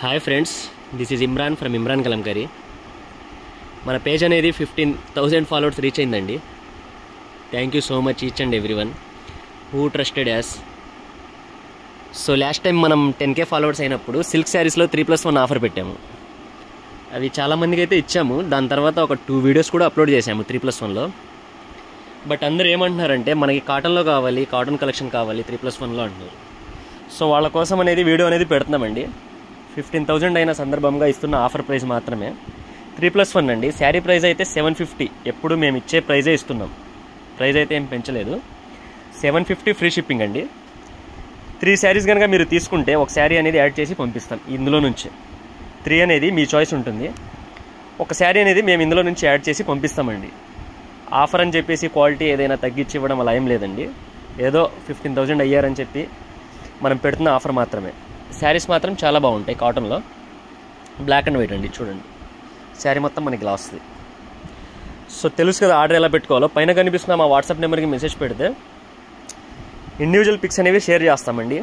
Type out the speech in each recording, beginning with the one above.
Hi friends, this is Imran from Imran Kalamkari. మన page అనేది 15,000 followers reach అయిందండి. Thank you so much each and every one who trusted us. So last time మనం 10K followers అయినప్పుడు silk శారీస్లో 3+1 offer పెట్టాము. అవి చాలామందికి అయితే ఇచ్చాము. దాని తర్వాత ఒక 2 వీడియోస్ కూడా అప్లోడ్ చేసాము 3+1లో. బట్ అందరూ ఏమంటున్నారంటే మనకి కాటన్లో కావాలి, కాటన్ కలెక్షన్ కావాలి 3+1లో అంటున్నారు. సో వాళ్ళ కోసం అనేది వీడియో అనేది పెడుతున్నామండి. 15,000 అయిన సందర్భంగా ఇస్తున్న ఆఫర్ ప్రైస్ మాత్రమే 3+1 అండి. శారీ ప్రైస్ అయితే 750. ఎప్పుడు మేము ఇచ్చే ప్రైజే ఇస్తున్నాం, ప్రైస్ అయితే ఏం పెంచలేదు. 750 ఫ్రీ షిప్పింగ్ అండి. 3 శారీస్ కనుక మీరు తీసుకుంటే ఒక శారీ అనేది యాడ్ చేసి పంపిస్తాం. ఇందులో నుంచి 3 అనేది మీ చాయిస్ ఉంటుంది. ఒక శారీ అనేది మేము ఇందులో నుంచి యాడ్ చేసి పంపిస్తామండి. ఆఫర్ అని చెప్పేసి క్వాలిటీ ఏదైనా తగ్గించి ఇవ్వడం అలా ఏం లేదండి. ఏదో 15,000 అయ్యారని చెప్పి మనం పెడుతున్న ఆఫర్ మాత్రమే. శారీస్ మాత్రం చాలా బాగుంటాయి. కాటన్లో బ్లాక్ అండ్ వైట్ అండి. చూడండి, శారీ మొత్తం మనకి ఇలా వస్తుంది. సో తెలుసు కదా ఆర్డర్ ఎలా పెట్టుకోవాలో. పైన కనిపిస్తున్న మా వాట్సాప్ నెంబర్కి మెసేజ్ పెడితే ఇండివిజువల్ పిక్స్ అనేవి షేర్ చేస్తామండి.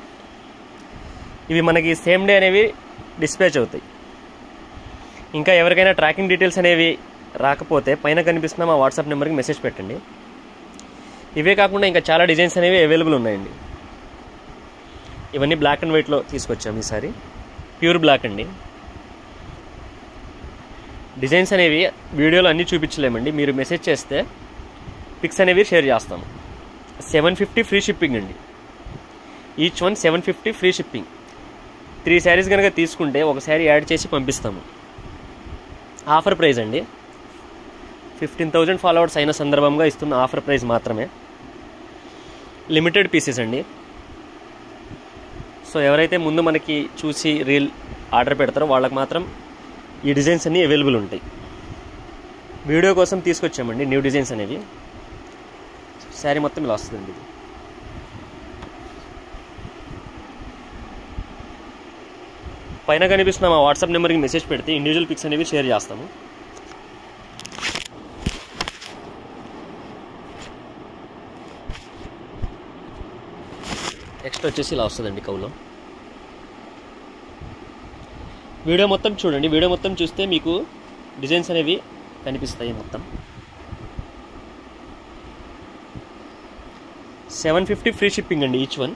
ఇవి మనకి సేమ్ డే అనేవి డిస్పాచ్ అవుతాయి. ఇంకా ఎవరికైనా ట్రాకింగ్ డీటెయిల్స్ అనేవి రాకపోతే పైన కనిపిస్తున్న మా వాట్సాప్ నెంబర్కి మెసేజ్ పెట్టండి. ఇవే కాకుండా ఇంకా చాలా డిజైన్స్ అనేవి అవైలబుల్ ఉన్నాయండి. ఇవన్నీ బ్లాక్ అండ్ వైట్లో తీసుకొచ్చాము ఈసారి. ప్యూర్ బ్లాక్ అండి. డిజైన్స్ అనేవి వీడియోలో అన్నీ చూపించలేమండి. మీరు మెసేజ్ చేస్తే పిక్స్ అనేవి షేర్ చేస్తాము. 750 ఫ్రీ షిప్పింగ్ అండి. Each one 750 free shipping. 3 saris కనుక తీసుకుంటే ఒక శారీ యాడ్ చేసి పంపిస్తాము. ఆఫర్ ప్రైస్ అండి. 15,000 ఫాలోవర్స్ అయిన సందర్భంగా ఇస్తున్న ఆఫర్ ప్రైస్ మాత్రమే. లిమిటెడ్ పీసెస్ అండి. సో ఎవరైతే ముందు మనకి చూసి రీల్ ఆర్డర్ పెడతారో వాళ్ళకి మాత్రం ఈ డిజైన్స్ అన్నీ అవైలబుల్ ఉంటాయి. వీడియో కోసం తీసుకొచ్చామండి న్యూ డిజైన్స్ అనేవి. శారీ మొత్తం ఇలా వస్తుందండి. ఇది పైన కనిపిస్తున్న మా వాట్సాప్ నెంబర్కి మెసేజ్ పెడితే ఇండివిజువల్ పిక్స్ అనేవి షేర్ చేస్తాము. నెక్స్ట్ వచ్చేసి ఇలా వస్తుందండి కౌలో. వీడియో మొత్తం చూడండి. వీడియో మొత్తం చూస్తే మీకు డిజైన్స్ అనేవి కనిపిస్తాయి. మొత్తం 750 ఫ్రీ షిప్పింగ్ అండి. ఈచ్ వన్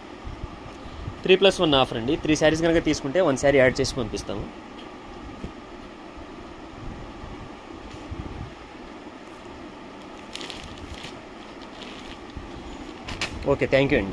3+1 ఆఫర్ అండి. 3 శారీస్ కనుక తీసుకుంటే 1 శారీ యాడ్ చేసి పంపిస్తాము. ఓకే, థ్యాంక్ యూ అండి.